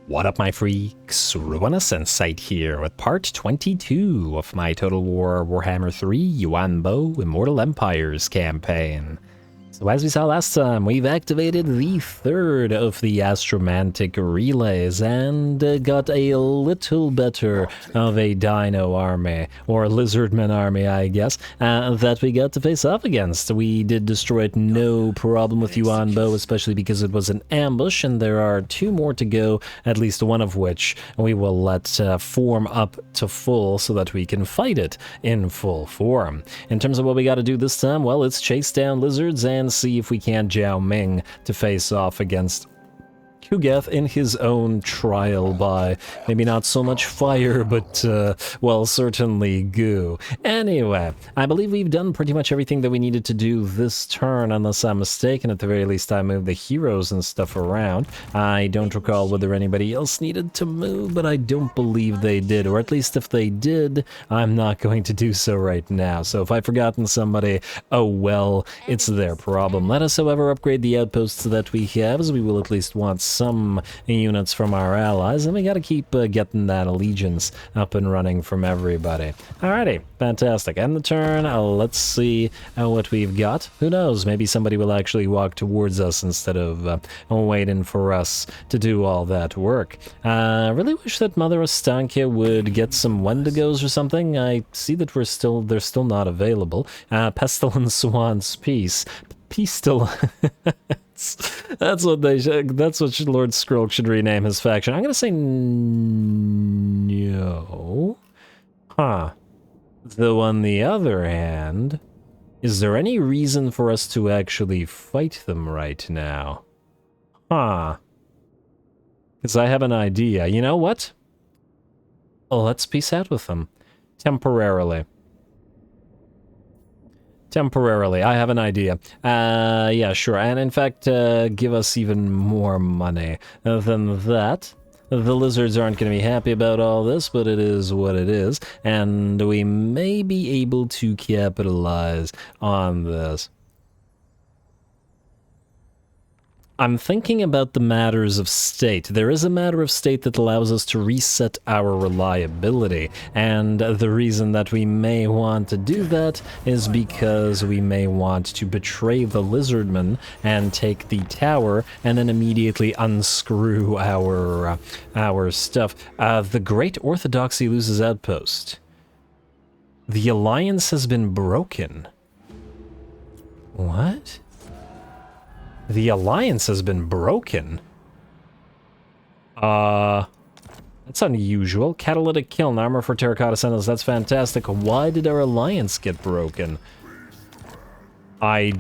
What up, my freaks? RuinusInsight here with part 22 of my Total War Warhammer 3 Yuan Bo Immortal Empires campaign. So as we saw last time, we've activated the third of the Astromantic relays and got a little better of a dino army, or lizardmen army I guess, that we got to face off against. We did destroy it no problem with Yuan Bo, especially because it was an ambush, and there are two more to go, at least one of which we will let form up to full so that we can fight it in full form. In terms of what we got to do this time, well, it's chase down lizards and see if we can ZHAO Ming to face off against Kugath in his own trial by maybe not so much fire, but, well, certainly goo. Anyway, I believe we've done pretty much everything that we needed to do this turn, unless I'm mistaken. At the very least, I moved the heroes and stuff around. I don't recall whether anybody else needed to move, but I don't believe they did, or at least if they did, I'm not going to do so right now. So if I've forgotten somebody, oh well, it's their problem. Let us, however, upgrade the outposts that we have, as we will at least want some units from our allies, and we gotta keep getting that allegiance up and running from everybody. Alrighty, fantastic. End the turn. Let's see what we've got. Who knows? Maybe somebody will actually walk towards us instead of waiting for us to do all that work. Really wish that Mother Ostankia would get some Wendigos or something. I see that they're still not available. Pestilence Swan's Peace. Peace still. That's what Lord Skrull should rename his faction. I'm gonna say no. Huh. Though on the other hand, is there any reason for us to actually fight them right now? Huh. Because I have an idea. You know what? Oh, let's peace out with them. Temporarily. Temporarily, I have an idea. Yeah, sure. And in fact, give us even more money than that. The lizards aren't going to be happy about all this, but it is what it is. And we may be able to capitalize on this. I'm thinking about the matters of state. There is a matter of state that allows us to reset our reliability, and the reason that we may want to do that is because we may want to betray the Lizardmen and take the tower and then immediately unscrew our stuff. The Great Orthodoxy loses outpost. The alliance has been broken. What? The alliance has been broken? That's unusual. Catalytic kiln, armor for terracotta sentinels, that's fantastic. Why did our alliance get broken? I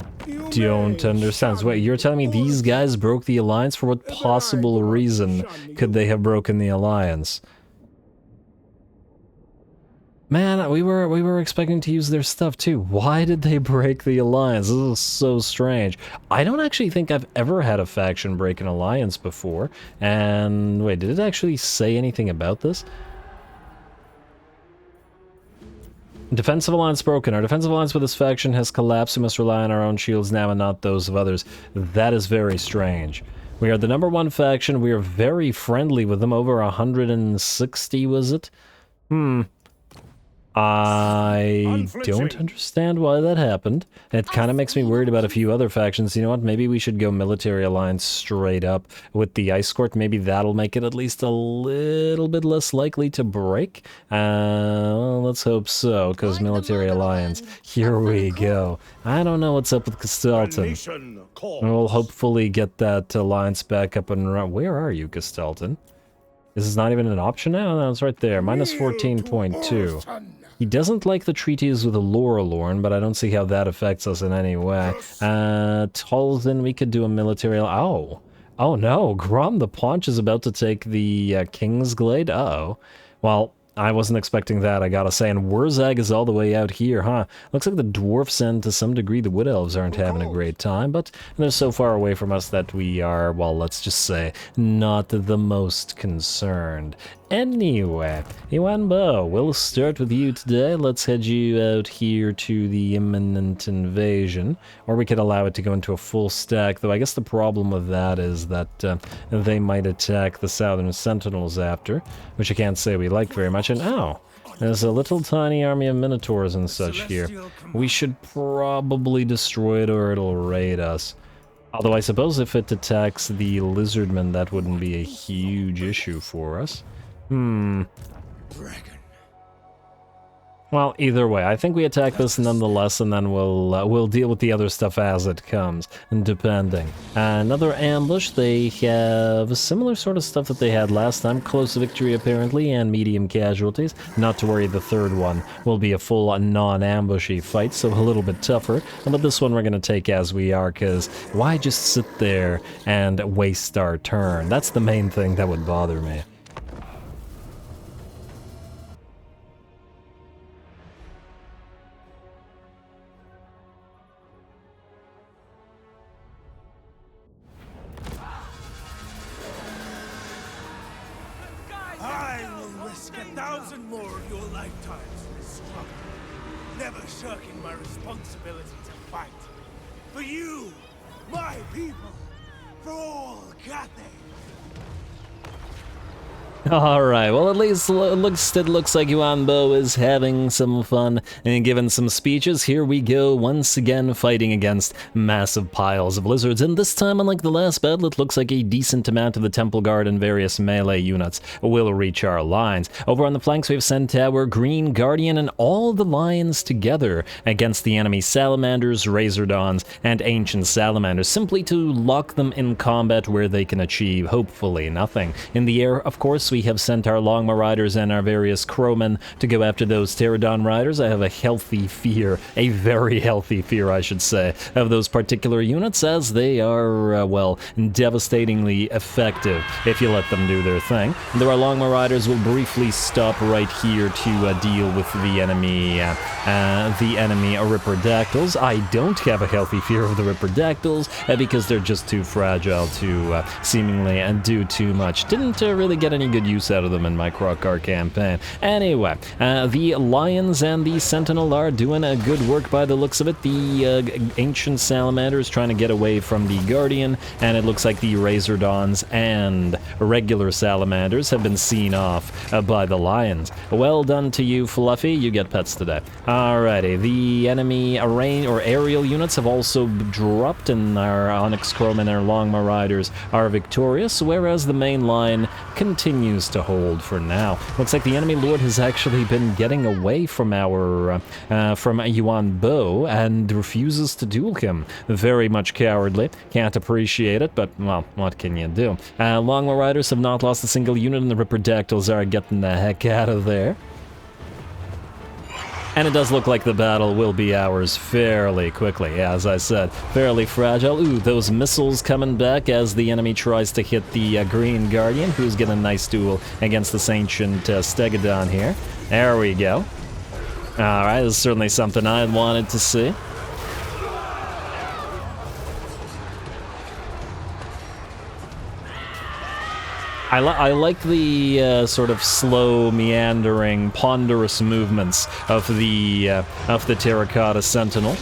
don't understand. So wait, you're telling me these guys broke the alliance? For what possible reason could they have broken the alliance? Man, we were expecting to use their stuff too. Why did they break the alliance? This is so strange. I don't actually think I've ever had a faction break an alliance before. And wait, did it actually say anything about this? Defensive alliance broken. Our defensive alliance with this faction has collapsed. We must rely on our own shields now and not those of others. That is very strange. We are the #1 faction. We are very friendly with them. Over 160, was it? I don't understand why that happened. It kind of makes me worried about a few other factions. You know what? Maybe we should go military alliance straight up with the Ice Court. Maybe that'll make it at least a little bit less likely to break. Well, let's hope so, because military alliance. Here we go. I don't know what's up with Castelton. We'll hopefully get that alliance back up and running. Where are you, Castelton? This is not even an option now? No, it's right there. Minus 14.2. He doesn't like the treaties with the Lorelorn, but I don't see how that affects us in any way. Tolzin, we could do a military... Oh. Oh no, Grom the Paunch is about to take the Kingsglade? Uh-oh. Well, I wasn't expecting that, I gotta say. And Wurzag is all the way out here, huh? Looks like the dwarfs and to some degree the wood elves aren't having a great time, but they're so far away from us that we are, well, let's just say, not the most concerned. Anyway, Yuan Bo, we'll start with you today. Let's head you out here to the imminent invasion. Or we could allow it to go into a full stack, though I guess the problem with that is that they might attack the Southern Sentinels after, which I can't say we like very much. And oh, there's a little tiny army of Minotaurs and such here. We should probably destroy it or it'll raid us. Although I suppose if it attacks the Lizardmen, that wouldn't be a huge issue for us. Dragon. Well, either way, I think we attack this nonetheless, and then we'll deal with the other stuff as it comes, depending. Another ambush. They have a similar sort of stuff that they had last time. Close victory, apparently, and medium casualties. Not to worry, the third one will be a full non-ambushy fight, so a little bit tougher. But this one we're going to take as we are, because why just sit there and waste our turn? That's the main thing that would bother me. More of your lifetimes in this struggle, never shirking my responsibility to fight. For you, my people, for all Cathay. Alright, well at least it looks like Yuan Bo is having some fun and giving some speeches. Here we go, once again fighting against massive piles of lizards, and this time, unlike the last battle, it looks like a decent amount of the Temple Guard and various melee units will reach our lines. Over on the flanks we have Centaur, Green Guardian, and all the lions together against the enemy Salamanders, Razordons, and Ancient Salamanders, simply to lock them in combat where they can achieve, hopefully, nothing. In the air, of course, we have sent our Longma Riders and our various Crowmen to go after those Pterodon Riders. I have a healthy fear, a very healthy fear, I should say, of those particular units, as they are, well, devastatingly effective if you let them do their thing. Though our Longma Riders will briefly stop right here to deal with the enemy Ripperdactyls. I don't have a healthy fear of the Ripperdactyls because they're just too fragile to seemingly do too much. Didn't really get any good use out of them in my Krokar campaign. Anyway, the Lions and the Sentinel are doing a good work by the looks of it. The Ancient Salamanders trying to get away from the Guardian, and it looks like the Razordons and regular Salamanders have been seen off by the Lions. Well done to you, Fluffy. You get pets today. Alrighty, the enemy aerial units have also dropped, and our Onyx Chrome and our Longma Riders are victorious, whereas the main line continues to hold for now. Looks like the enemy lord has actually been getting away from our from Yuan Bo and refuses to duel him. Very much cowardly. Can't appreciate it, but well, what can you do? Longma Riders have not lost a single unit, and the Ripperdactyls are getting the heck out of there. And it does look like the battle will be ours fairly quickly, as I said. Fairly fragile. Ooh, those missiles coming back as the enemy tries to hit the Green Guardian, who's getting a nice duel against this ancient Stegodon here. There we go. Alright, this is certainly something I wanted to see. I like the sort of slow, meandering, ponderous movements of the Terracotta Sentinel.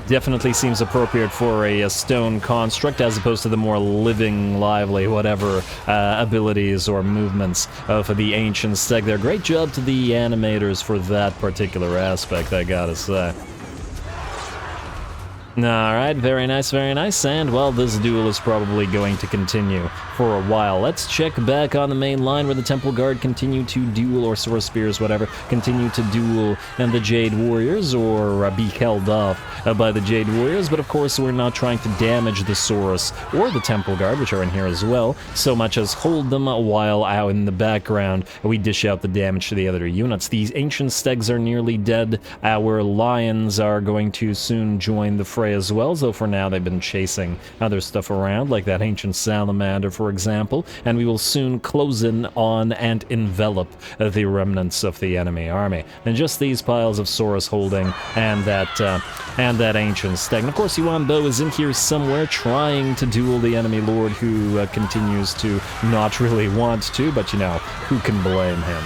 Definitely seems appropriate for a stone construct, as opposed to the more living, lively, whatever abilities or movements of the Ancient Steg there. Great job to the animators for that particular aspect, I gotta say. Alright, very nice, and well, this duel is probably going to continue for a while. Let's check back on the main line where the Temple Guard continue to duel, or Sword Spears, whatever, continue to duel and the Jade Warriors, or be held off by the Jade Warriors, but of course we're not trying to damage the Saurus or the Temple Guard, which are in here as well, so much as hold them while out in the background we dish out the damage to the other units. These Ancient Stegs are nearly dead. Our Lions are going to soon join the fray as well, so for now they've been chasing other stuff around, like that ancient salamander, for example, and we will soon close in on and envelop the remnants of the enemy army. And just these piles of Saurus holding and that ancient stag. And of course, Yuan Bo is in here somewhere trying to duel the enemy lord who continues to not really want to, but you know, who can blame him?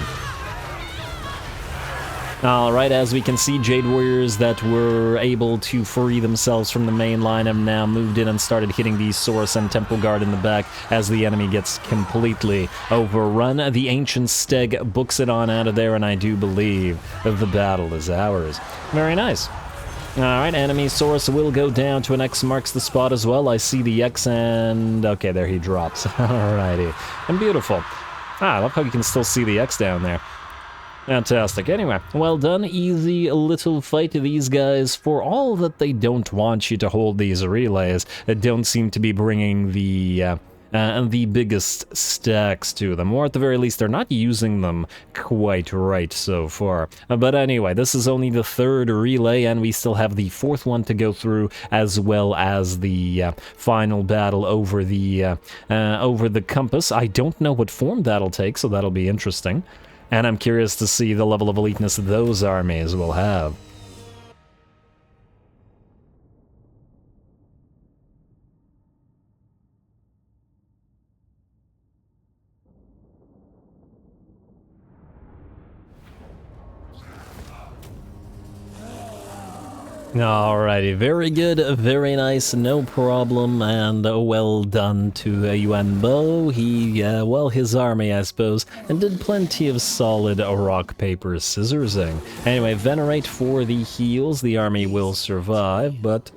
Alright, as we can see, Jade Warriors that were able to free themselves from the main line have now moved in and started hitting the Saurus and Temple Guard in the back as the enemy gets completely overrun. The Ancient Steg books it on out of there, and I do believe the battle is ours. Very nice. Alright, enemy Saurus will go down to an X marks the spot as well. I see the X and... okay, there he drops. Alrighty. And beautiful. I love how you can still see the X down there. Fantastic. Anyway, well done. Easy little fight. These guys, for all that they don't want you to hold these relays, don't seem to be bringing the biggest stacks to them, or at the very least they're not using them quite right so far. But anyway, this is only the third relay, and we still have the fourth one to go through, as well as the final battle over the compass. I don't know what form that'll take, so that'll be interesting. And I'm curious to see the level of eliteness those armies will have. Alrighty, very good, very nice, no problem, and well done to Yuan Bo. He, well, his army, I suppose, and did plenty of solid rock, paper, scissorsing. Anyway, Venerate for the heals. The army will survive, but...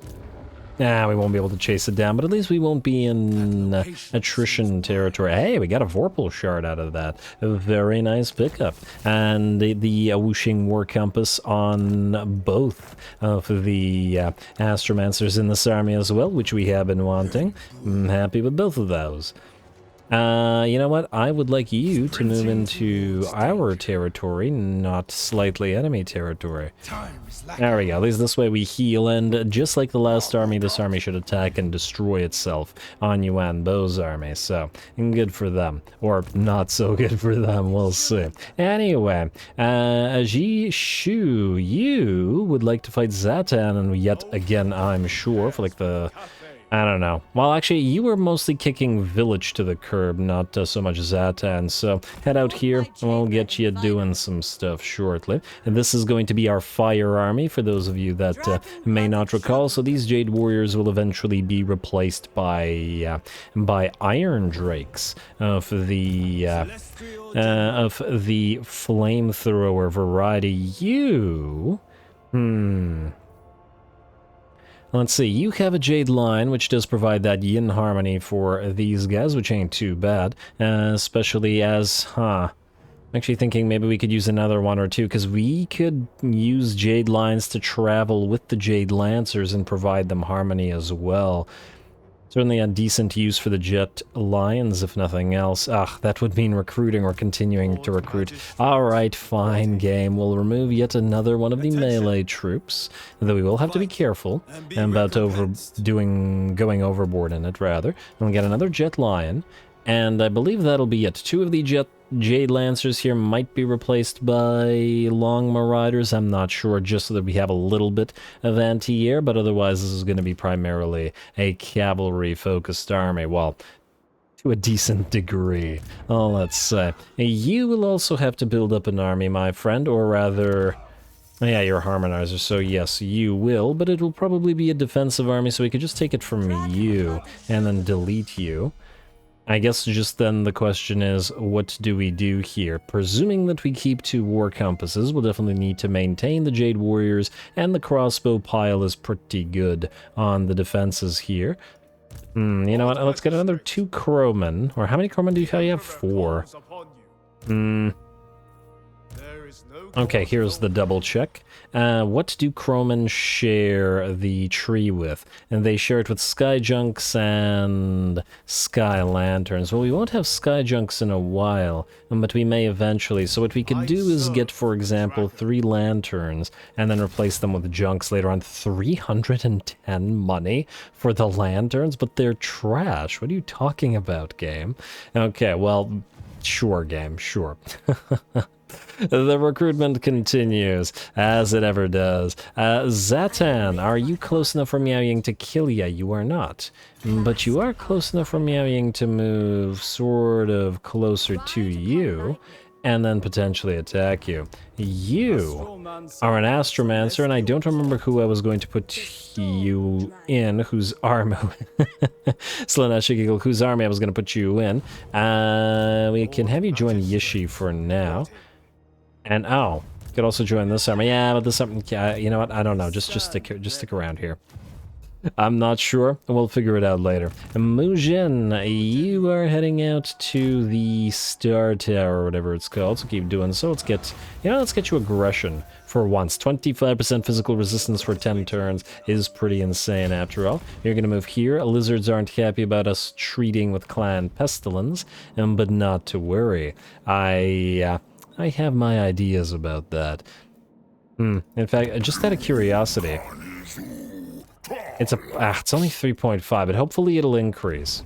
we won't be able to chase it down, but at least we won't be in attrition territory. Hey, we got a Vorpal shard out of that. A very nice pickup. And the whooshing war compass on both of the Astromancers in this army as well, which we have been wanting. I'm happy with both of those. You know what? I would like you to move into our territory, not slightly enemy territory. There we go. At least this way we heal, and just like the last army, this army should attack and destroy itself on Yuan Bo's army, so good for them. Or not so good for them, we'll see. Anyway, Ji Shu, you would like to fight Zatan, and yet again, I'm sure, for like the... I don't know. Well, actually, you were mostly kicking Village to the curb, not so much Zatan, so head out here, and we'll get you doing some stuff shortly. And this is going to be our fire army, for those of you that may not recall, so these Jade Warriors will eventually be replaced by Iron Drakes of the flamethrower variety. You... Let's see, you have a Jade line, which does provide that yin harmony for these guys, which ain't too bad, especially as, I'm actually thinking maybe we could use another one or two, because we could use Jade lines to travel with the Jade Lancers and provide them harmony as well. Certainly a decent use for the Jet Lions, if nothing else. That would mean recruiting or continuing to recruit. Alright, fine game. We'll remove yet another one of the melee troops, though we will have to be careful about going overboard in it, rather. And we'll get another Jet Lion, and I believe that'll be it. Two of the Jade Lancers here might be replaced by Long Marauders, I'm not sure, just so that we have a little bit of anti-air, but otherwise this is going to be primarily a cavalry-focused army, well, to a decent degree, let's say. You will also have to build up an army, my friend, or rather... yeah, you're a Harmonizer, so yes, you will, but it will probably be a defensive army, so we could just take it from you, and then delete you. I guess just then the question is, what do we do here? Presuming that we keep two war compasses, we'll definitely need to maintain the Jade Warriors, and the crossbow pile is pretty good on the defenses here. You know what, let's get another 2 crowmen, or how many crowmen do you have? 4. There is no Okay, here's the double check. What do Croman share the tree with? And they share it with Sky Junks and Sky Lanterns. Well, we won't have Sky Junks in a while, but we may eventually. So what we could do is get, for example, 3 Lanterns and then replace them with Junks later on. 310 money for the Lanterns? But they're trash. What are you talking about, game? Okay, well, sure, game, sure. The recruitment continues, as it ever does. Zatan, are you close enough for Miao Ying to kill ya? You are not. But you are close enough for Miao Ying to move sort of closer to you, and then potentially attack you. You are an Astromancer, and I don't remember who I was going to put you in, whose army... Slanesh Giggle, whose army I was going to put you in. We can have you join Yishi for now. And oh, you could also join this army. Yeah, but this army, you know what? I don't know. Just stick around here. I'm not sure. We'll figure it out later. Mujin, you are heading out to the Star Tower or whatever it's called. So keep doing so. Let's get you aggression for once. 25% physical resistance for 10 turns is pretty insane after all. You're gonna move here. Lizards aren't happy about us treating with Clan Pestilence, but not to worry. I have my ideas about that. In fact, just out of curiosity, it's only 3.5, but hopefully it'll increase.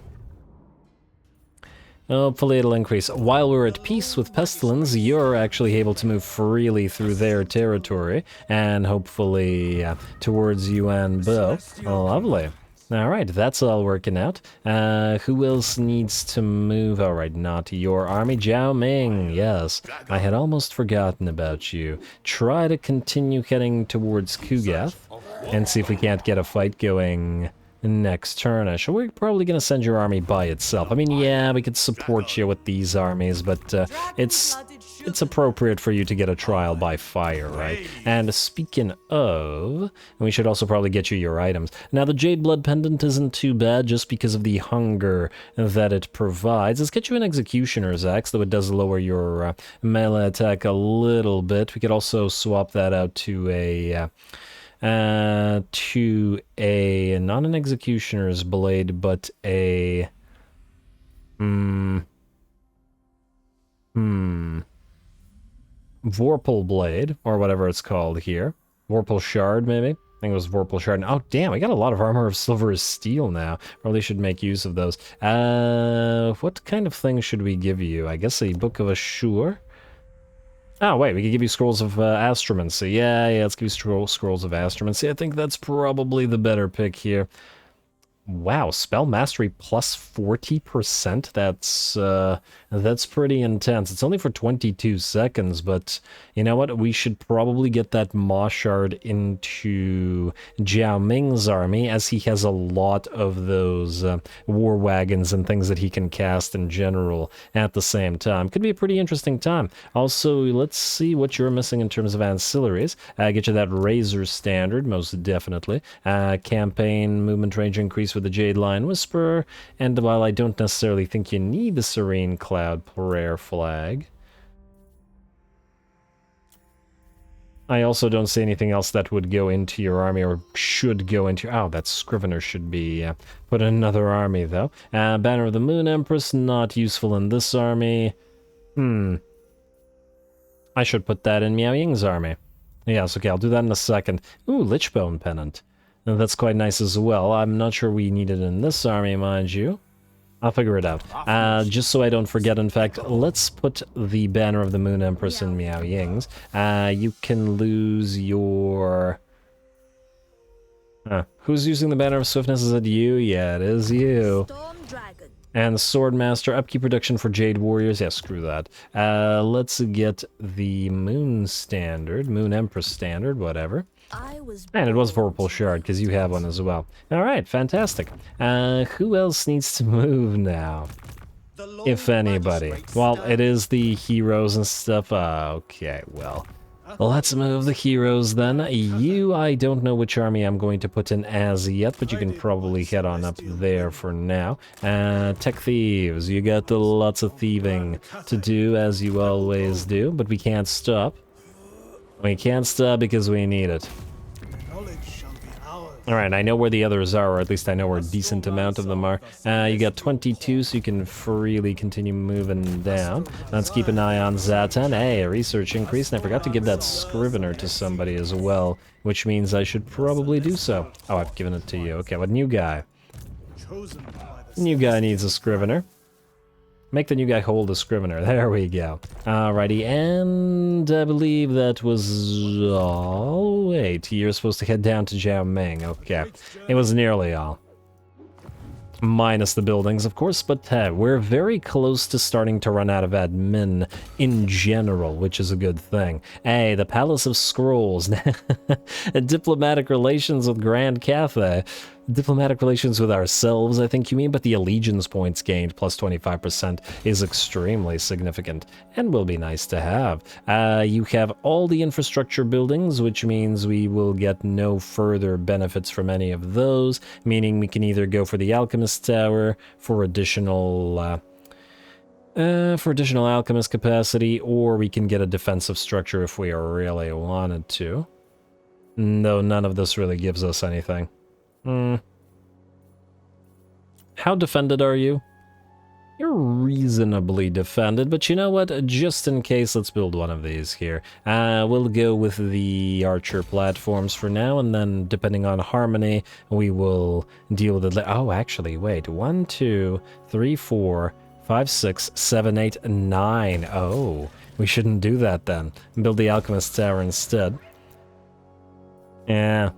Hopefully it'll increase. While we're at peace with Pestilence, you're actually able to move freely through their territory, and hopefully towards Yuan Bo. Lovely. Alright, that's all working out. Who else needs to move? Alright, not your army. ZHAO Ming, yes. I had almost forgotten about you. Try to continue heading towards Kugath, and see if we can't get a fight going next turnish. We're probably going to send your army by itself. I mean, yeah, we could support you with these armies, but it's appropriate for you to get a trial by fire, right? And speaking of, we should also probably get you your items. Now, the Jade Blood Pendant isn't too bad just because of the hunger that it provides. Let's get you an Executioner's Axe, though it does lower your melee attack a little bit. We could also swap that out to a not an Executioner's Blade, but a Vorpal Blade, or whatever it's called here. Vorpal Shard, maybe? I think it was Vorpal Shard. Oh, damn, we got a lot of armor of silver as steel now. Probably should make use of those. What kind of thing should we give you? I guess a Book of Assure? Oh, wait, we could give you Scrolls of Astromancy. Yeah, let's give you Scrolls of Astromancy. I think that's probably the better pick here. Wow, spell mastery plus 40%? That's pretty intense. It's only for 22 seconds, but you know what? We should probably get that Maw Shard into ZHAO Ming's army, as he has a lot of those war wagons and things that he can cast in general at the same time. Could be a pretty interesting time. Also, let's see what you're missing in terms of ancillaries. Get you that Razor Standard, most definitely. Campaign movement range increase with the Jade Lion Whisperer, and while I don't necessarily think you need the Serene Cloud Prayer Flag, I also don't see anything else that would go into your army, or should go into... Oh, that Scrivener should be put in another army, though. Banner of the Moon Empress, not useful in this army. I should put that in Miao Ying's army. Yes, okay, I'll do that in a second. Ooh, Lichbone Pennant. That's quite nice as well. I'm not sure we need it in this army, mind you. I'll figure it out. Just so I don't forget, in fact, let's put the Banner of the Moon Empress in Miao Ying's. You can lose your... Who's using the Banner of Swiftness? Is it you? Yeah, it is you. And Swordmaster, upkeep reduction for Jade Warriors. Yeah, screw that. Let's get the Moon Standard, Moon Empress Standard, whatever. And it was Vorpal Shard, because you have one as well. Alright, fantastic. Who else needs to move now? If anybody. Well, it is the heroes and stuff. Okay, well. Let's move the heroes then. You, I don't know which army I'm going to put in as yet, but you can probably head on up there for now. Tech Thieves, you got lots of thieving to do, as you always do, but we can't stop. We can't stop because we need it. Knowledge shall be ours. Alright, I know where the others are, or at least I know where a decent amount of them are. You got 22, so you can freely continue moving down. Let's keep an eye on Zatan. Hey, a research increase, and I forgot to give that Scrivener to somebody as well, which means I should probably do so. Oh, I've given it to you. Okay, what new guy? Chosen by the New guy needs a Scrivener. Make the new guy hold a Scrivener. There we go. Alrighty, and I believe that was all. Wait, you're supposed to head down to ZHAO Ming. Okay, it was nearly all. Minus the buildings, of course, but we're very close to starting to run out of admin in general, which is a good thing. Hey, the Palace of Scrolls. Diplomatic relations with Grand Cathay. Diplomatic relations with ourselves, I think you mean, but the allegiance points gained, plus 25%, is extremely significant, and will be nice to have. You have all the infrastructure buildings, which means we will get no further benefits from any of those, meaning we can either go for the Alchemist Tower for additional Alchemist capacity, or we can get a defensive structure if we really wanted to. No, none of this really gives us anything. How defended are you? You're reasonably defended, but you know what? Just in case, let's build one of these here. We'll go with the archer platforms for now, and then depending on harmony, we will deal with it. Oh, actually, wait. 1, 2, 3, 4, 5, 6, 7, 8, 9. Oh, we shouldn't do that then. Build the Alchemist Tower instead. Yeah.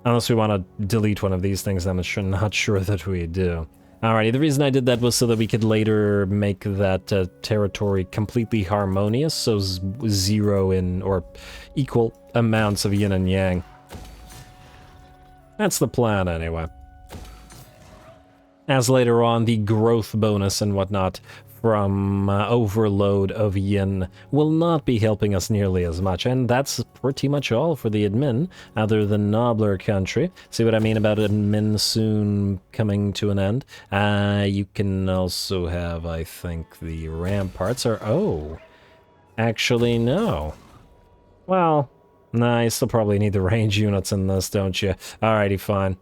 Unless we want to delete one of these things, I'm not sure that we do. Alrighty, the reason I did that was so that we could later make that territory completely harmonious, so 0 in, or equal amounts of yin and yang. That's the plan, anyway. As later on, the growth bonus and whatnot from overload of yin will not be helping us nearly as much, and that's pretty much all for the admin, other than nobler country. See what I mean about admin soon coming to an end? You can also have, I think, the ramparts are... Oh, actually, no. Well, nah, you still probably need the range units in this, don't you? Alrighty, fine.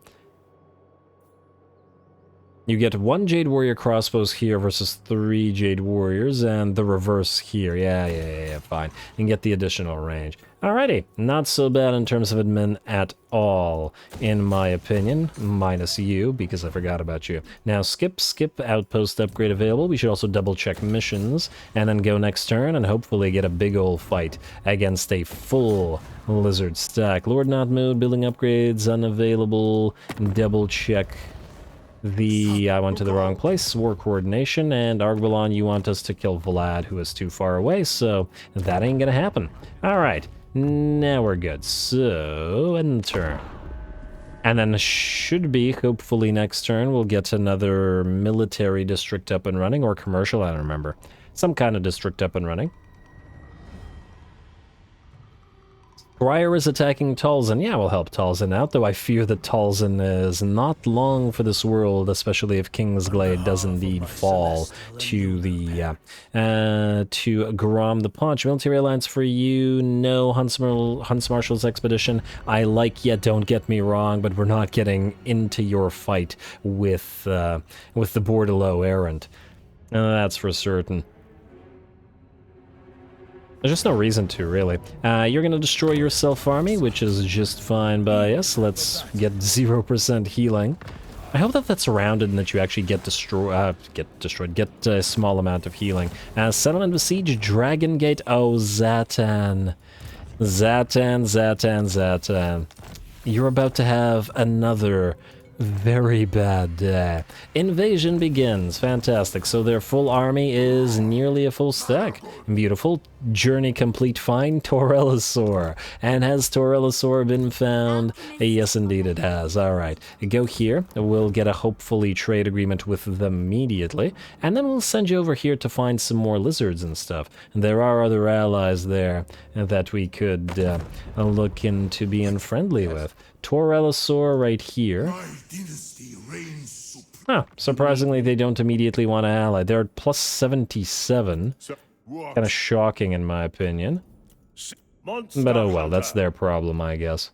You get 1 Jade Warrior crossbows here versus 3 Jade Warriors, and the reverse here. Yeah, fine. And get the additional range. Alrighty, not so bad in terms of admin at all, in my opinion. Minus you, because I forgot about you. Now, skip, outpost upgrade available. We should also double-check missions, and then go next turn, and hopefully get a big ol' fight against a full lizard stack. Lord Not Mode, building upgrades, unavailable. Double-check... I went to the wrong place. War coordination, and Argvalon, you want us to kill Vlad, who is too far away, so that ain't gonna happen. Alright, now we're good. So, end turn. And then should be, hopefully next turn, we'll get another military district up and running, or commercial, I don't remember. Some kind of district up and running. Briar is attacking Talzin. Yeah, we'll help Talzin out, though I fear that Talzin is not long for this world, especially if Kingsglaive does indeed fall to the, to Grom the Paunch. Military Alliance for you, no. Hunts Marshal's Expedition, I like ya, don't get me wrong, but we're not getting into your fight with the Bordelot errant. That's for certain. There's just no reason to, really. You're gonna destroy your self-army, which is just fine by us. Let's get 0% healing. I hope that that's surrounded and that you actually get a small amount of healing. Settlement Besiege, Dragon Gate. Oh, Zatan. Zatan. You're about to have another very bad day. Invasion begins. Fantastic. So their full army is nearly a full stack. Beautiful. Journey complete. Find Torellosaur. And has Torellosaur been found? Yes, indeed it has. Alright. Go here. We'll get a hopefully trade agreement with them immediately. And then we'll send you over here to find some more lizards and stuff. And there are other allies there that we could look into being friendly with. Torellosaur right here. Huh, surprisingly they don't immediately want to ally. They're plus 77. Kind of shocking in my opinion. But oh well, that's their problem, I guess.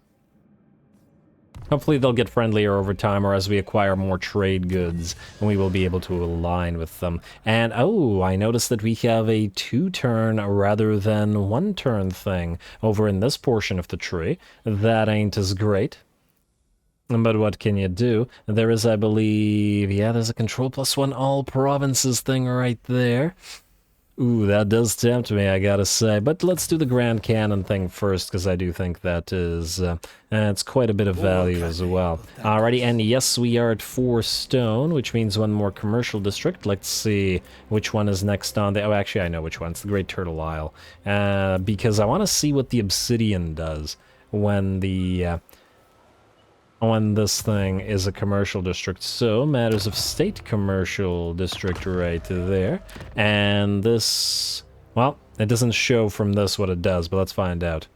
Hopefully they'll get friendlier over time, or as we acquire more trade goods, and we will be able to align with them. And, oh, I noticed that we have a 2-turn rather than 1-turn thing over in this portion of the tree. That ain't as great. But what can you do? There is, I believe, yeah, there's a control +1 all provinces thing right there. Ooh, that does tempt me, I gotta say. But let's do the Grand Cannon thing first, because I do think that is, it's quite a bit of value as well. Alrighty, and yes, we are at 4 stone, which means 1 more commercial district. Let's see which one is next on the... Oh, actually, I know which one. It's the Great Turtle Isle. Because I want to see what the obsidian does when the... when this thing is a commercial district. So, Matters of State commercial district right there. And this... Well, it doesn't show from this what it does, but let's find out.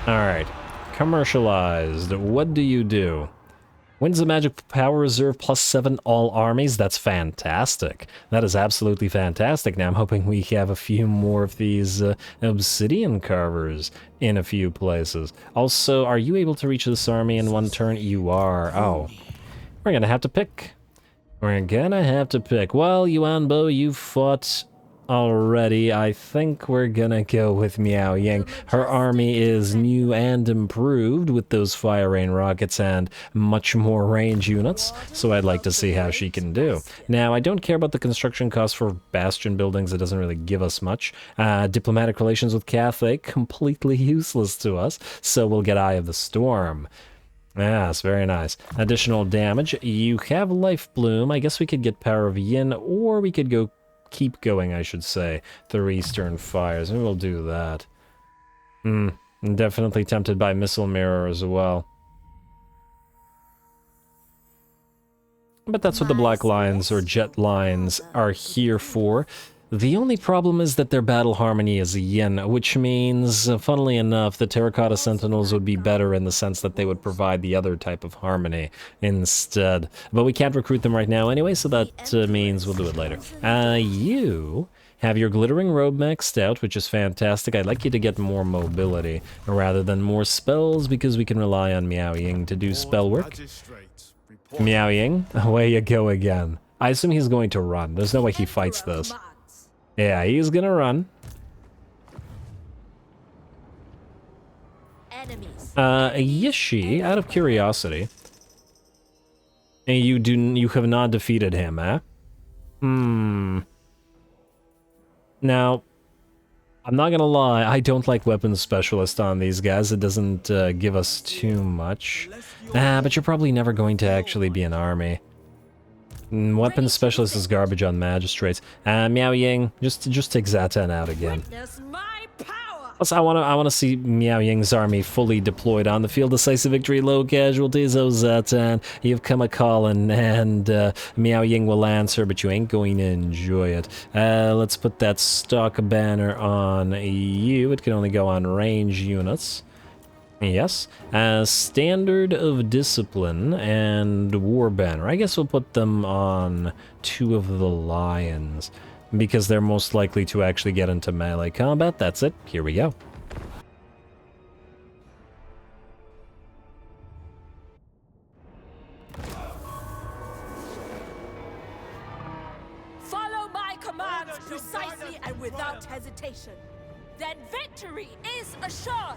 Alright. Commercialized. What do you do? Wins a magic power reserve +7 all armies. That's fantastic. That is absolutely fantastic. Now I'm hoping we have a few more of these obsidian carvers in a few places. Also, are you able to reach this army in 1 turn? You are. Oh. We're gonna have to pick. We're gonna have to pick. Well, Yuan Bo, you fought already. I think we're gonna go with Miao Ying. Her army is new and improved with those fire rain rockets and much more range units, so I'd like to see how she can do. Now, I don't care about the construction costs for bastion buildings. It doesn't really give us much. Diplomatic relations with Cathay, completely useless to us, so we'll get Eye of the Storm. Yes, very nice. Additional damage. You have Life Bloom. I guess we could get Power of Yin, or we could go keep going, I should say, through Eastern Fires, and we'll do that. I'm definitely tempted by Missile Mirror as well. But that's what the Black Lions, or Jet Lions, are here for. The only problem is that their battle harmony is yin, which means, funnily enough, the Terracotta Sentinels would be better in the sense that they would provide the other type of harmony instead. But we can't recruit them right now anyway, so that means we'll do it later. You have your Glittering Robe maxed out, which is fantastic. I'd like you to get more mobility rather than more spells, because we can rely on Miao Ying to do spell work. Miao Ying, away you go again. I assume he's going to run. There's no way he fights this. Yeah, he's gonna run. Yishi, out of curiosity, you have not defeated him, eh? Now, I'm not gonna lie, I don't like weapons specialist on these guys. It doesn't give us too much. But you're probably never going to actually be an army. Weapons specialist is garbage on magistrates. Miao Ying, just take Zatan out again. Plus, I wanna see Miao Ying's army fully deployed on the field. Decisive victory, low casualties. Oh Zatan, you've come a calling, and Miao Ying will answer, but you ain't going to enjoy it. Let's put that stock banner on you. It can only go on range units. Yes, Standard of Discipline and War Banner. I guess we'll put them on 2 of the Lions, because they're most likely to actually get into melee combat. That's it. Here we go. Follow my commands precisely and without hesitation. Then victory is assured.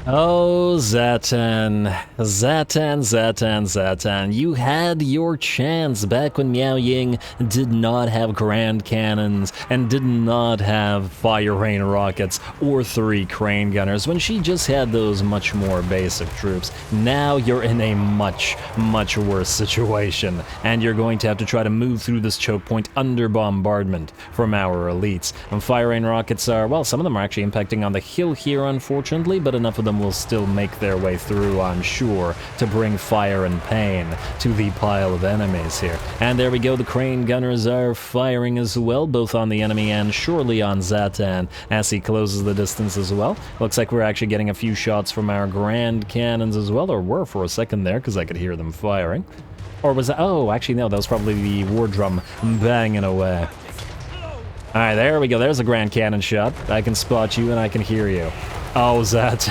Oh, Zatan. Zatan. You had your chance back when Miao Ying did not have Grand Cannons and did not have Fire Rain Rockets or 3 Crane Gunners, when she just had those much more basic troops. Now you're in a much, much worse situation, and you're going to have to try to move through this choke point under bombardment from our elites. And Fire Rain Rockets are, well, some of them are actually impacting on the hill here, unfortunately, but enough of them will still make their way through, I'm sure, to bring fire and pain to the pile of enemies here. And there we go, the Crane Gunners are firing as well, both on the enemy and surely on Zatan, as he closes the distance as well. Looks like we're actually getting a few shots from our Grand Cannons as well, or were for a second there, because I could hear them firing. Or was that... Oh, actually, no, that was probably the War Drum banging away. Alright, there we go. There's a Grand Cannon shot. I can spot you and I can hear you. Oh, Zat.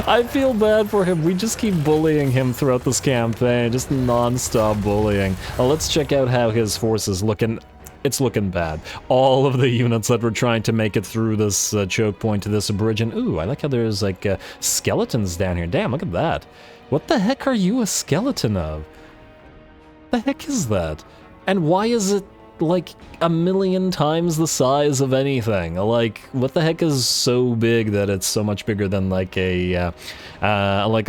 I feel bad for him. We just keep bullying him throughout this campaign. Just non-stop bullying. Let's check out how his force is looking. It's looking bad. All of the units that were trying to make it through this choke point to this bridge. Ooh, I like how there's like skeletons down here. Damn, look at that. What the heck are you a skeleton of? The heck is that? And why is it like a million times the size of anything? Like, what the heck is so big that it's so much bigger than like a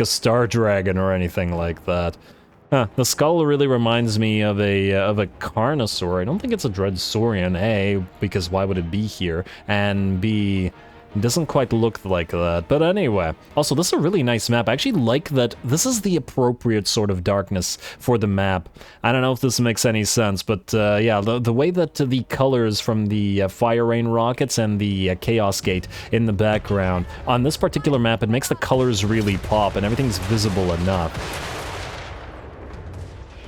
Star Dragon or anything like that? Huh, the skull really reminds me of a Carnosaur. I don't think it's a Dreadsaurian, A, because why would it be here, and B, it doesn't quite look like that. But anyway, also this is a really nice map. I actually like that this is the appropriate sort of darkness for the map. I don't know if this makes any sense, but yeah, the way that the colors from the Fire Rain rockets and the Chaos Gate in the background, on this particular map, it makes the colors really pop and everything's visible enough.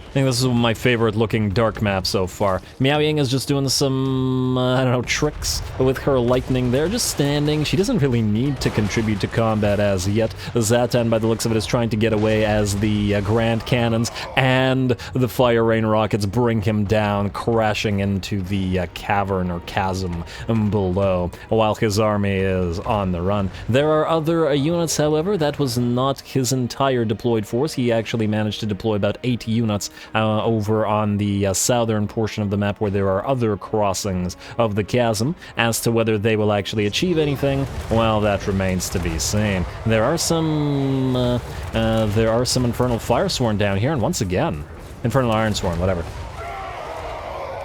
I think this is my favorite looking dark map so far. Miao Ying is just doing some, I don't know, tricks with her lightning there, just standing. She doesn't really need to contribute to combat as yet. Zatan, by the looks of it, is trying to get away as the Grand Cannons and the Fire Rain rockets bring him down, crashing into the cavern or chasm below, while his army is on the run. There are other units, however. That was not his entire deployed force. He actually managed to deploy about 8 units over on the southern portion of the map where there are other crossings of the chasm. As to whether they will actually achieve anything, well, that remains to be seen. There are some Infernal Firesworn down here, and once again, Infernal Ironsworn, whatever.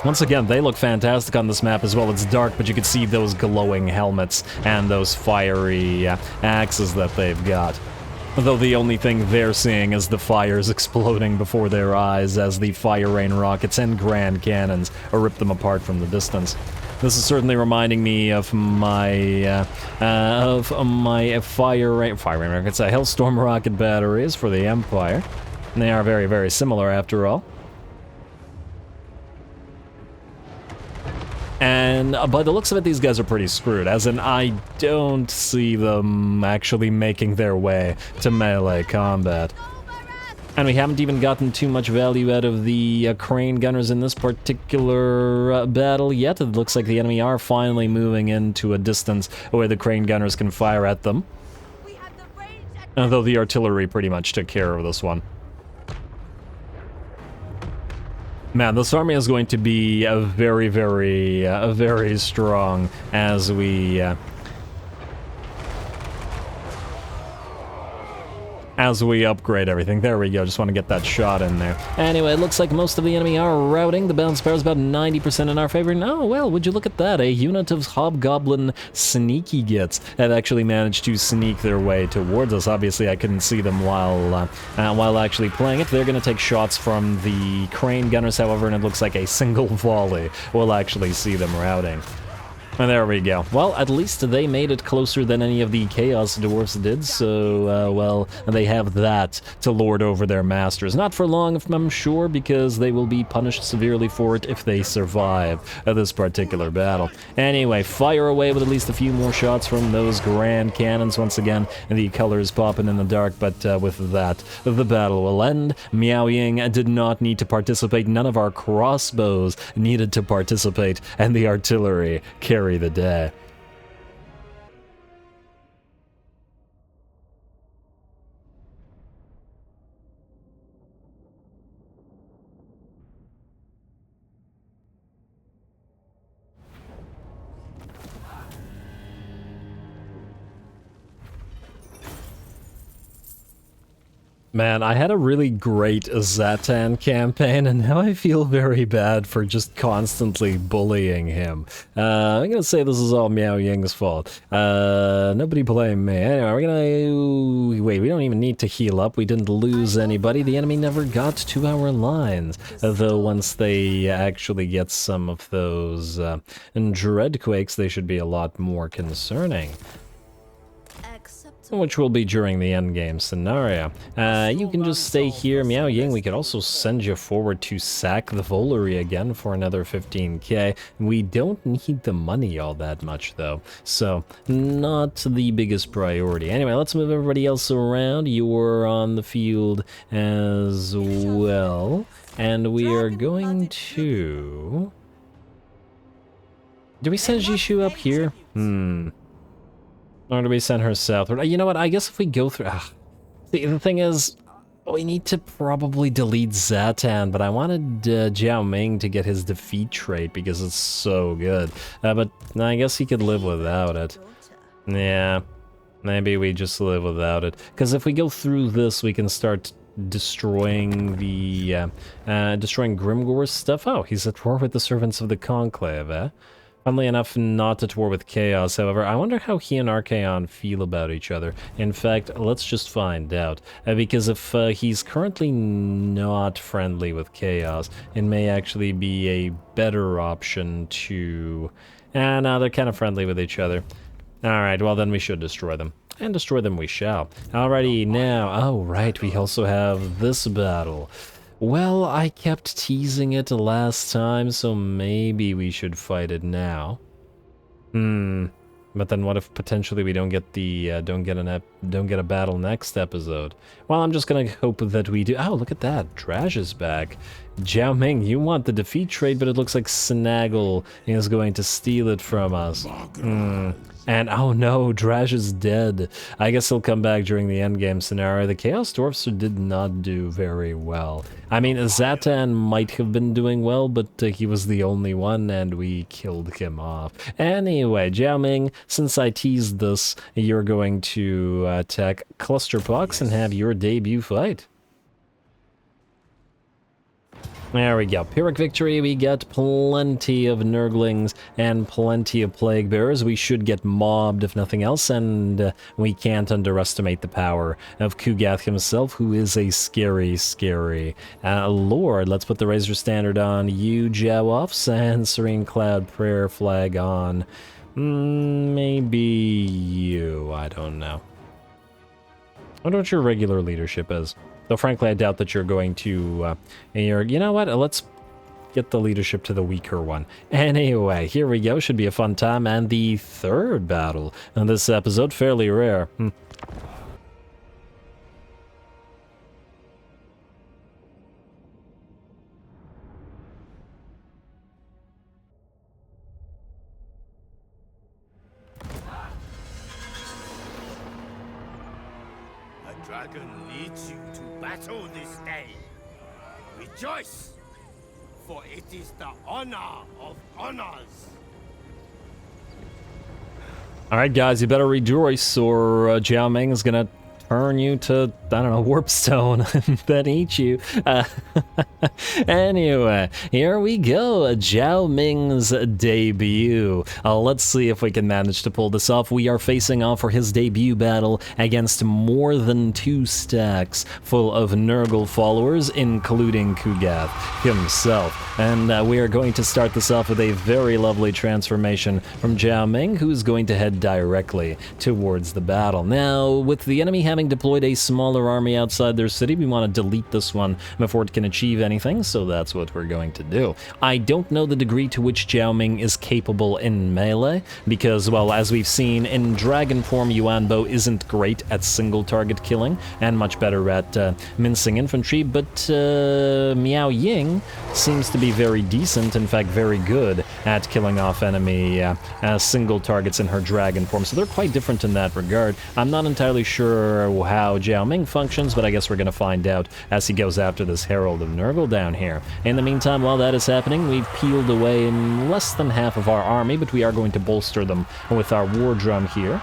Once again, they look fantastic on this map as well. It's dark, but you can see those glowing helmets and those fiery axes that they've got. Though the only thing they're seeing is the fires exploding before their eyes as the Fire Rain rockets and Grand Cannons rip them apart from the distance. This is certainly reminding me of my Fire Rain rockets, Hellstorm rocket batteries for the Empire. And they are very, very similar after all. And by the looks of it, these guys are pretty screwed, as in I don't see them actually making their way to melee combat. And we haven't even gotten too much value out of the crane gunners in this particular battle yet. It looks like the enemy are finally moving into a distance where the crane gunners can fire at them. Although the artillery pretty much took care of this one. Man, this army is going to be very, very strong as we upgrade everything. There we go, just want to get that shot in there. Anyway, it looks like most of the enemy are routing. The balance power is about 90% in our favor. Oh, well, would you look at that? A unit of Hobgoblin Sneaky Gits have actually managed to sneak their way towards us. Obviously, I couldn't see them while actually playing it. They're going to take shots from the crane gunners, however, and it looks like a single volley will actually see them routing. And there we go. Well, at least they made it closer than any of the Chaos Dwarfs did, so, well, they have that to lord over their masters. Not for long, I'm sure, because they will be punished severely for it if they survive this particular battle. Anyway, fire away with at least a few more shots from those Grand Cannons. Once again, the colors popping in the dark, but with that, the battle will end. Miao Ying did not need to participate. None of our crossbows needed to participate, and the artillery carry the day. Man, I had a really great Zatan campaign, and now I feel very bad for just constantly bullying him. I'm gonna say this is all Miao Ying's fault. Nobody blame me. Anyway, we're gonna... Wait, we don't even need to heal up. We didn't lose anybody. The enemy never got to our lines. Though once they actually get some of those Dreadquakes, they should be a lot more concerning. which will be during the endgame scenario. You can just stay here, Miao Ying. We could also send you forward to sack the Volary again for another 15k. We don't need the money all that much, though, so not the biggest priority. Anyway, let's move everybody else around. You're on the field as well, and we are going to... Do we send Jishu up here? Or do we send her southward? You know what, I guess if we go through... See, the thing is, we need to probably delete Zatan, but I wanted Zhao Ming to get his defeat trait because it's so good. But I guess he could live without it. Yeah, maybe we just live without it. Because if we go through this, we can start destroying the... destroying Grimgore's stuff. Oh, he's at war with the Servants of the Conclave, eh? Funnily enough, not at war with Chaos, however. I wonder how he and Archaon feel about each other. In fact, let's just find out. Because if he's currently not friendly with Chaos, it may actually be a better option to... no, they're kind of friendly with each other. Alright, well then we should destroy them. And destroy them we shall. Alrighty, now... Oh, right, we also have this battle. Well, I kept teasing it last time, so maybe we should fight it now. But then what if potentially we don't get the don't get a battle next episode? Well, I'm just gonna hope that we do. Oh, look at that! Drash is back. Zhao Ming, you want the defeat trade, but it looks like Snaggle is going to steal it from us. And oh no, Drash is dead. I guess he'll come back during the endgame scenario. The Chaos Dwarfs did not do very well. I mean, Zatan might have been doing well, but he was the only one, and we killed him off. Anyway, Zhao Ming, since I teased this, you're going to attack Clusterpox and have your debut fight. There we go. Pyrrhic victory. We get plenty of Nurglings and plenty of Plague Bearers. We should get mobbed, if nothing else, and we can't underestimate the power of Kugath himself, who is a scary, scary lord. Let's put the Razor Standard on you, Jawoffs, and Serene Cloud Prayer Flag on maybe you. I don't know. I wonder what your regular leadership is. Though frankly, I doubt that you're going to, you know what, let's get the leadership to the weaker one. Anyway, here we go, should be a fun time, and the third battle in this episode, fairly rare. A dragon leads you to battle this day. Rejoice, for it is the honor of honors. Alright guys, you better rejoice, or Zhao Ming is gonna turn you to, I don't know, Warpstone and then eat you. Anyway, here we go, Zhao Ming's debut. Let's see if we can manage to pull this off. We are facing off for his debut battle against more than 2 stacks full of Nurgle followers, including Kugath himself. And we are going to start this off with a very lovely transformation from Zhao Ming, who's going to head directly towards the battle. Now, with the enemy having deployed a smaller army outside their city, we want to delete this one before it can achieve anything, so that's what we're going to do. I don't know the degree to which Zhao Ming is capable in melee, because, well, as we've seen, in dragon form, Yuan Bo isn't great at single target killing, and much better at mincing infantry, but Miao Ying seems to be very decent, in fact very good, at killing off enemy single targets in her dragon form, so they're quite different in that regard. I'm not entirely sure how Zhao Ming functions, but I guess we're going to find out as he goes after this Herald of Nurgle down here. In the meantime, while that is happening, we've peeled away less than half of our army, but we are going to bolster them with our war drum here.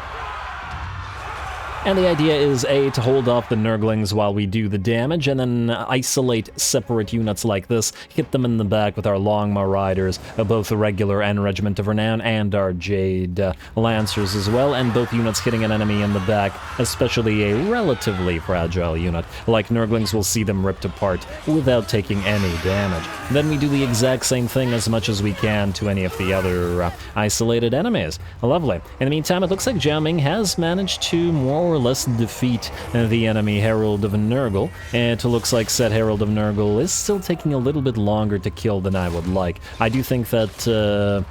And the idea is, A, to hold off the Nurglings while we do the damage, and then isolate separate units like this, hit them in the back with our Longma Riders, both the regular and Regiment of Renown, and our Jade Lancers as well, and both units hitting an enemy in the back, especially a relatively fragile unit. Like Nurglings, will see them ripped apart without taking any damage. then we do the exact same thing as much as we can to any of the other isolated enemies. Lovely. In the meantime, it looks like ZHAO Ming has managed to more or less defeat the enemy Herald of Nurgle. It looks like said Herald of Nurgle is still taking a little bit longer to kill than I would like. I do think that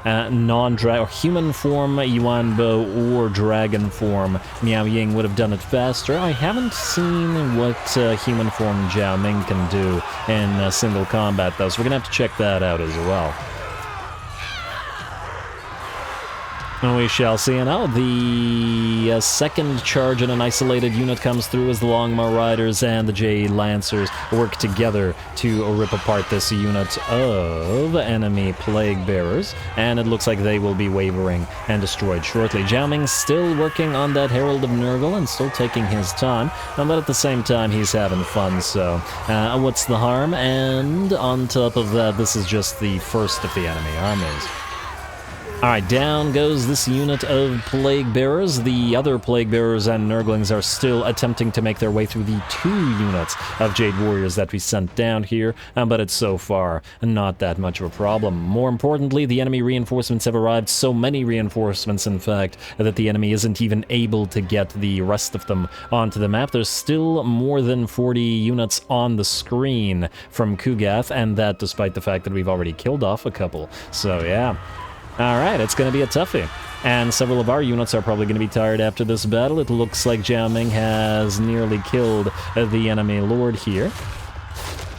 non-dragon or human form Yuan Bo or dragon form Miao Ying would have done it faster. I haven't seen what human form ZHAO Ming can do in single combat though, so we're gonna have to check that out as well. We shall see. And now the second charge in an isolated unit comes through as the Longmaw Riders and the Jade Lancers work together to rip apart this unit of enemy Plague Bearers, and it looks like they will be wavering and destroyed shortly. ZHAO Ming's still working on that Herald of Nurgle and still taking his time, but at the same time he's having fun, so what's the harm? And on top of that, this is just the first of the enemy armies. Alright, down goes this unit of Plague Bearers. The other Plague Bearers and Nurglings are still attempting to make their way through the 2 units of Jade Warriors that we sent down here, but it's so far not that much of a problem. More importantly, the enemy reinforcements have arrived, so many reinforcements in fact, that the enemy isn't even able to get the rest of them onto the map. There's still more than 40 units on the screen from Kugath, and that despite the fact that we've already killed off a couple. So yeah. Alright, it's going to be a toughie. And several of our units are probably going to be tired after this battle. It looks like ZHAO Ming has nearly killed the enemy lord here.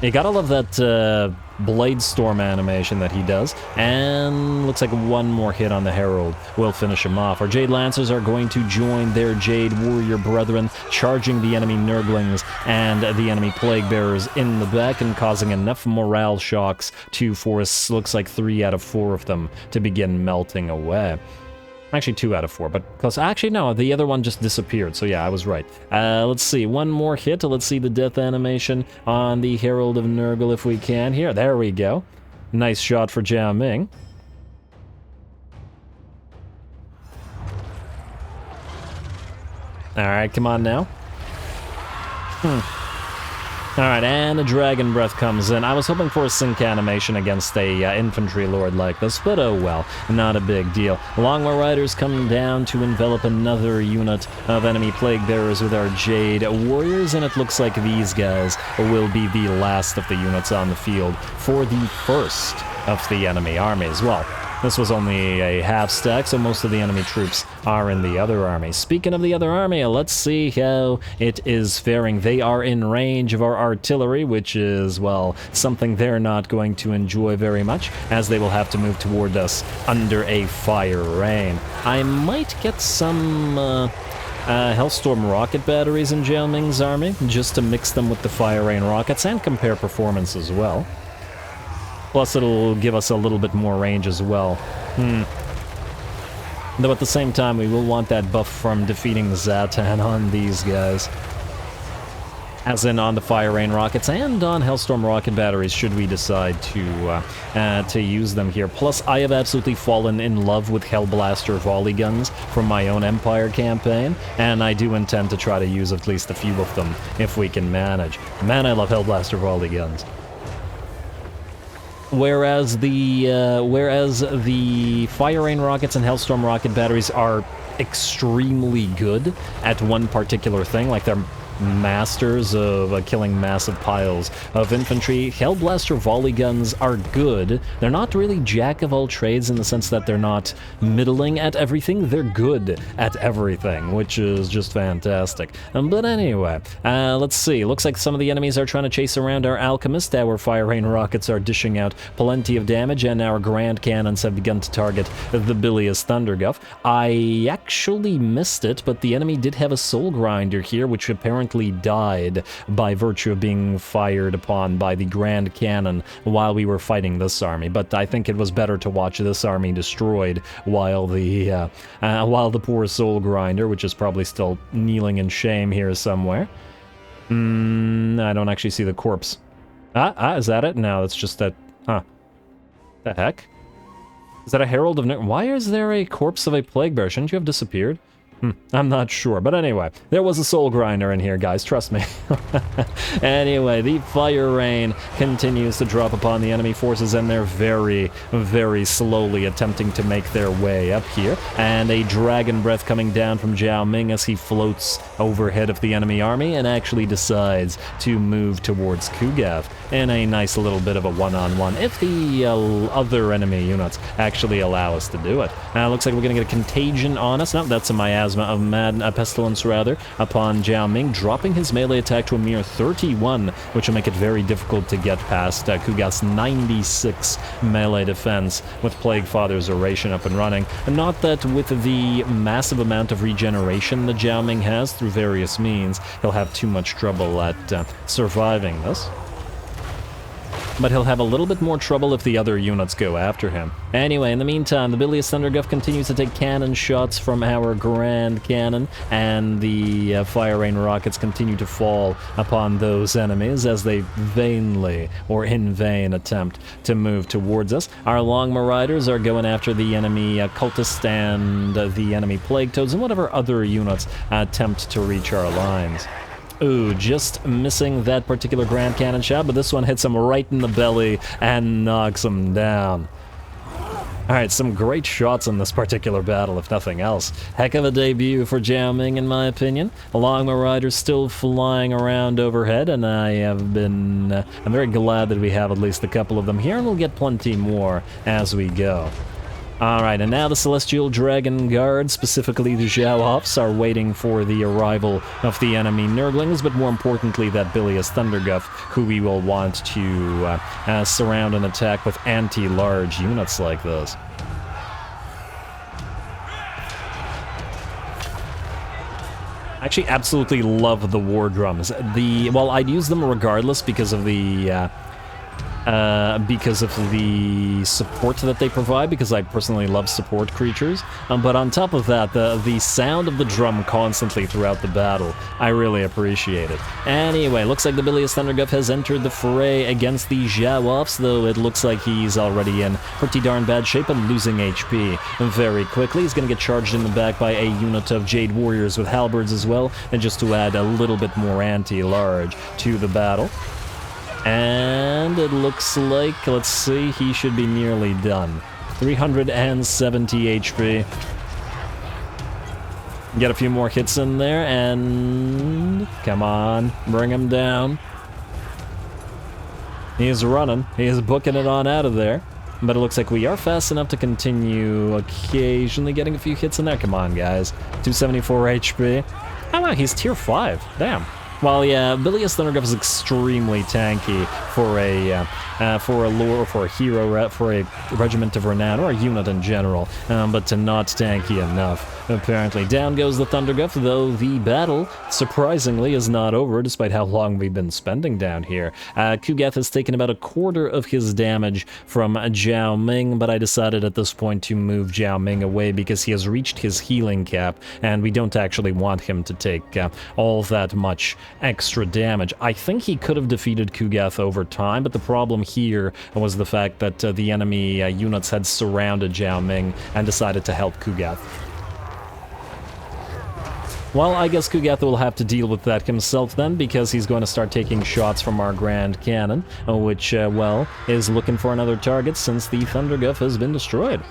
You gotta love that Blade Storm animation that he does, and looks like one more hit on the Herald will finish him off. Our Jade Lancers are going to join their Jade Warrior brethren, charging the enemy Nurglings and the enemy Plague Bearers in the back and causing enough morale shocks to force, looks like 3 out of 4 of them to begin melting away. Actually, 2 out of 4, but close. Actually, no, the other one just disappeared, so yeah, I was right. Let's see, one more hit. Let's see the death animation on the Herald of Nurgle if we can here. There we go. Nice shot for ZHAO Ming. Alright, come on now. Alright, and a Dragon Breath comes in. I was hoping for a sync animation against a infantry lord like this, but oh well, not a big deal. Longmaw Riders come down to envelop another unit of enemy Plague Bearers with our Jade Warriors, and it looks like these guys will be the last of the units on the field for the first of the enemy armies. Well, this was only a half stack, so most of the enemy troops are in the other army. Speaking of the other army, let's see how it is faring. They are in range of our artillery, which is, well, something they're not going to enjoy very much, as they will have to move toward us under a fire rain. I might get some Hellstorm rocket batteries in ZHAO Ming's army, just to mix them with the fire rain rockets and compare performance as well. Plus, it'll give us a little bit more range as well. Though at the same time, we will want that buff from defeating the Zatan on these guys. As in on the Fire Rain rockets and on Hellstorm rocket batteries, should we decide to use them here. Plus, I have absolutely fallen in love with Hellblaster volley guns from my own Empire campaign, and I do intend to try to use at least a few of them if we can manage. Man, I love Hellblaster volley guns. Whereas the Fire Rain rockets and Hellstorm rocket batteries are extremely good at one particular thing, like they're masters of killing massive piles of infantry. Hellblaster volley guns are good. They're not really jack of all trades in the sense that they're not middling at everything. They're good at everything, which is just fantastic. But anyway, let's see. Looks like some of the enemies are trying to chase around our Alchemist. Our Fire Rain rockets are dishing out plenty of damage, and our Grand Cannons have begun to target the bilious Thunderguff. I actually missed it, but the enemy did have a Soul Grinder here, which apparently died by virtue of being fired upon by the Grand Cannon while we were fighting this army. But I think it was better to watch this army destroyed while the poor Soul Grinder, which is probably still kneeling in shame here somewhere. I don't actually see the corpse. Is that it? No, it's just that. The heck? Is that a Herald of Why is there a corpse of a Plague Bear? Shouldn't you have disappeared? I'm not sure, but anyway, there was a soul grinder in here, guys, trust me. Anyway, the fire rain continues to drop upon the enemy forces, and they're very, very slowly attempting to make their way up here, and a dragon breath coming down from Zhao Ming as he floats overhead of the enemy army and actually decides to move towards Kugath in a nice little bit of a one-on-one, if the other enemy units actually allow us to do it. Looks like we're gonna get a contagion on us. No, that's a miasma of pestilence rather upon Zhao Ming, dropping his melee attack to a mere 31, which will make it very difficult to get past Kugath's 96 melee defense with Plague Father's Oration up and running. And not that with the massive amount of regeneration that Zhao Ming has through various means, he'll have too much trouble at surviving this. But he'll have a little bit more trouble if the other units go after him. Anyway, in the meantime, the Bilious Thunderguff continues to take cannon shots from our Grand Cannon, and the Fire Rain rockets continue to fall upon those enemies as they vainly, or in vain, attempt to move towards us. Our Long Marauders are going after the enemy Cultists and the enemy Plague Toads and whatever other units attempt to reach our lines. Ooh, just missing that particular Grand Cannon shot, but this one hits him right in the belly and knocks him down. Alright, some great shots in this particular battle, if nothing else. Heck of a debut for Zhao Ming, in my opinion. Long Marauders still flying around overhead, and I'm very glad that we have at least a couple of them here, and we'll get plenty more as we go. Alright, and now the Celestial Dragon Guard, specifically the ZHAO, are waiting for the arrival of the enemy Nurglings, but more importantly that Bilious Thunderguff, who we will want to surround and attack with anti-large units like this. I actually absolutely love the War Drums. Well, I'd use them regardless because of the support that they provide, because I personally love support creatures. But on top of that, the sound of the drum constantly throughout the battle, I really appreciate it. Anyway, looks like the Bilious Thunderguff has entered the fray against the ZHAO, though it looks like he's already in pretty darn bad shape and losing HP very quickly. He's going to get charged in the back by a unit of Jade Warriors with halberds as well, and just to add a little bit more anti-large to the battle. And it looks like, let's see, he should be nearly done. 370 HP. Get a few more hits in there, and come on, bring him down. He is running. He is booking it on out of there. But it looks like we are fast enough to continue occasionally getting a few hits in there. Come on, guys. 274 HP. Oh, wow, he's tier 5. Damn. Well, yeah, Bilious Thunderguff is extremely tanky for a hero, for a regiment of renown, or a unit in general, but not tanky enough, apparently. Down goes the Thunderguff, though the battle, surprisingly, is not over, despite how long we've been spending down here. Kugath has taken about a quarter of his damage from Zhao Ming, but I decided at this point to move Zhao Ming away because he has reached his healing cap, and we don't actually want him to take all that much extra damage. I think he could have defeated Kugath over time, but the problem here was the fact that the enemy units had surrounded Zhao Ming and decided to help Kugath. Well, I guess Kugath will have to deal with that himself then, because he's going to start taking shots from our Grand Cannon, which, well, is looking for another target since the Thunderguff has been destroyed.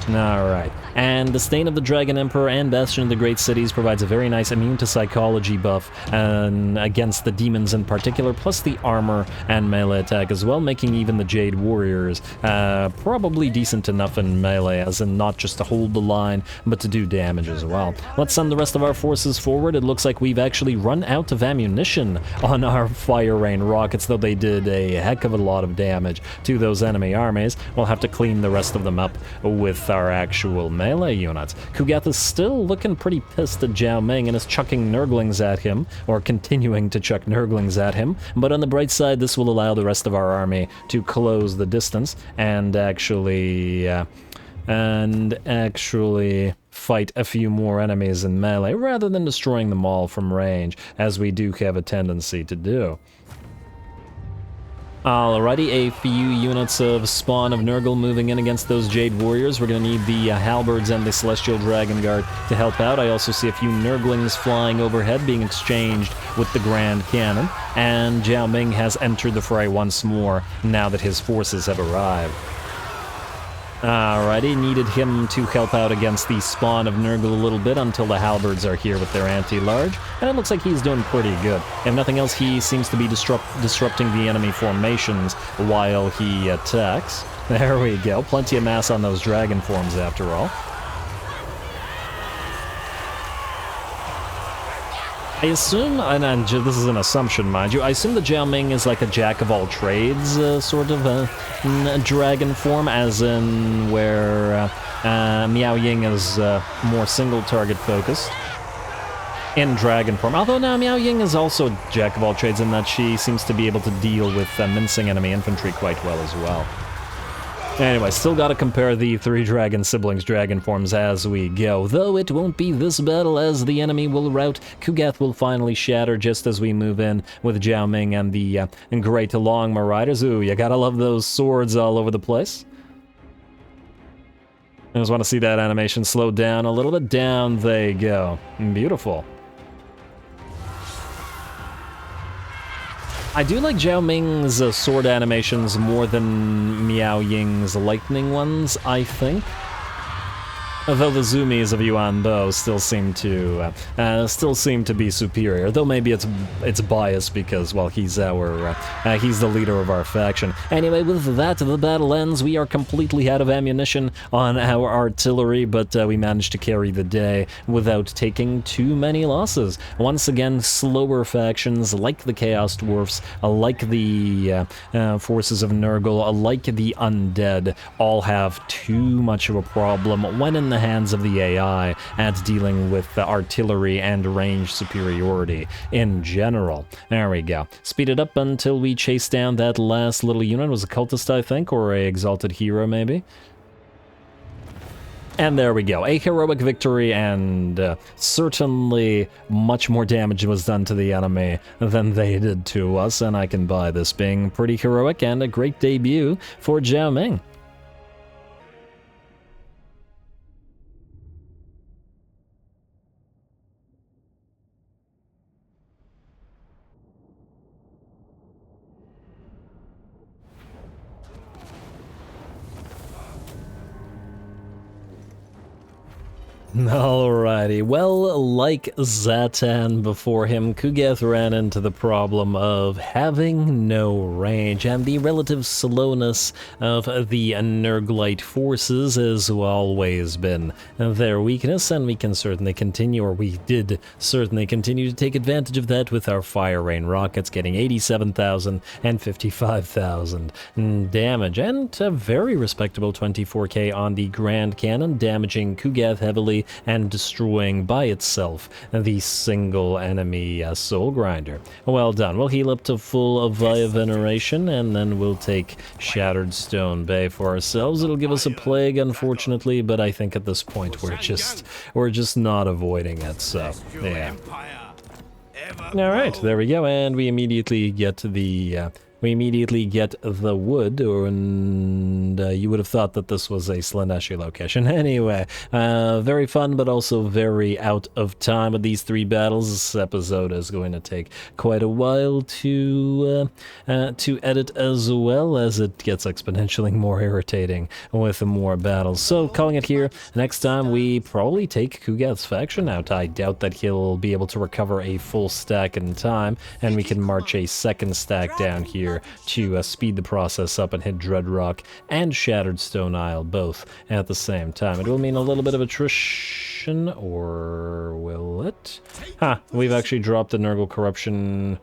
Alright, and the Stain of the Dragon Emperor and Bastion of the Great Cities provides a very nice immune to psychology buff against the demons in particular, plus the armor and melee attack as well, making even the Jade Warriors probably decent enough in melee, as in not just to hold the line, but to do damage as well. Let's send the rest of our forces forward. It looks like we've actually run out of ammunition on our Fire Rain rockets, though they did a heck of a lot of damage to those enemy armies. We'll have to clean the rest of them up with our actual melee units. Kugath is still looking pretty pissed at Zhao Ming and is chucking Nurglings at him, or continuing to chuck Nurglings at him, but on the bright side, this will allow the rest of our army to close the distance and actually fight a few more enemies in melee, rather than destroying them all from range, as we do have a tendency to do. Alrighty, a few units of spawn of Nurgle moving in against those Jade Warriors. We're going to need the Halberds and the Celestial Dragon Guard to help out. I also see a few Nurglings flying overhead being exchanged with the Grand Cannon. And ZHAO Ming has entered the fray once more now that his forces have arrived. Alrighty, needed him to help out against the spawn of Nurgle a little bit until the Halberds are here with their anti-large, and it looks like he's doing pretty good. If nothing else, he seems to be disrupting the enemy formations while he attacks. There we go, plenty of mass on those dragon forms after all. I assume, and this is an assumption, mind you, I assume the ZHAO Ming is like a jack-of-all-trades sort of dragon form, as in where Miao Ying is more single-target focused in dragon form. Although now Miao Ying is also jack-of-all-trades in that she seems to be able to deal with mincing enemy infantry quite well as well. Anyway, still gotta compare the three dragon siblings dragon forms as we go, though it won't be this battle as the enemy will rout. Kugath will finally shatter just as we move in with ZHAO Ming and the great long Marauders. Ooh, you gotta love those swords all over the place. I just want to see that animation slow down a little bit. Down they go. Beautiful. I do like ZHAO Ming's sword animations more than Miao Ying's lightning ones, I think. Although the zoomies of Yuan Bo still seem to be superior. Though maybe it's biased because, well, he's the leader of our faction. Anyway, with that, the battle ends. We are completely out of ammunition on our artillery, but we managed to carry the day without taking too many losses. Once again, slower factions like the Chaos Dwarfs, like the forces of Nurgle, like the Undead, all have too much of a problem when in the hands of the AI at dealing with the artillery and range superiority in general. There we go. Speed it up until we chase down that last little unit. It was a cultist, I think, or a exalted hero, maybe. And there we go, a heroic victory, and certainly much more damage was done to the enemy than they did to us, and I can buy this being pretty heroic and a great debut for ZHAO Ming. Alrighty, well, like Zatan before him, Kugath ran into the problem of having no range, and the relative slowness of the Nurglite forces has always been their weakness, and we can certainly continue, or we did certainly continue to take advantage of that with our Fire Rain rockets, getting 87,000 and 55,000 damage, and a very respectable 24k on the Grand Cannon, damaging Kugath heavily and destroying by itself the single enemy Soul Grinder. Well done. We'll heal up to full of Via Veneration, and then we'll take Shattered Stone Bay for ourselves. It'll give us a plague, unfortunately, but I think at this point we're just not avoiding it, so yeah. Alright, there we go, and we immediately get the wood, and you would have thought that this was a Slaneshi location. Anyway, very fun, but also very out of time with these three battles. This episode is going to take quite a while to edit, as well as it gets exponentially more irritating with more battles. So, calling it here. Next time, we probably take Kugath's faction out. I doubt that he'll be able to recover a full stack in time, and we can march a second stack down here to speed the process up and hit Dreadrock and Shattered Stone Isle both at the same time. It will mean a little bit of attrition, or will it? We've actually dropped the Nurgle Corruption.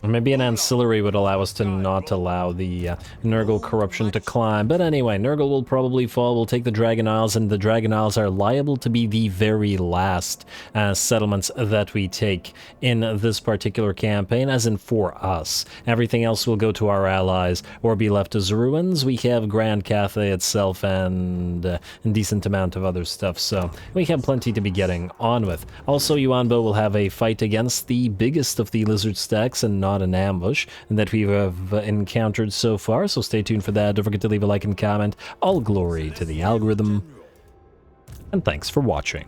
Maybe an ancillary would allow us to not allow the Nurgle Corruption to climb. But anyway, Nurgle will probably fall. We'll take the Dragon Isles, and the Dragon Isles are liable to be the very last settlements that we take in this particular campaign, as in for us. Everything else will go to our allies or be left as ruins. We have Grand Cathay itself and a decent amount of other stuff, so we have plenty to be getting on with. Also, Yuan Bo will have a fight against the biggest of the lizard stacks, and not not an ambush and that we have encountered so far, so stay tuned for that. Don't forget to leave a like and comment. All glory to the algorithm, and thanks for watching.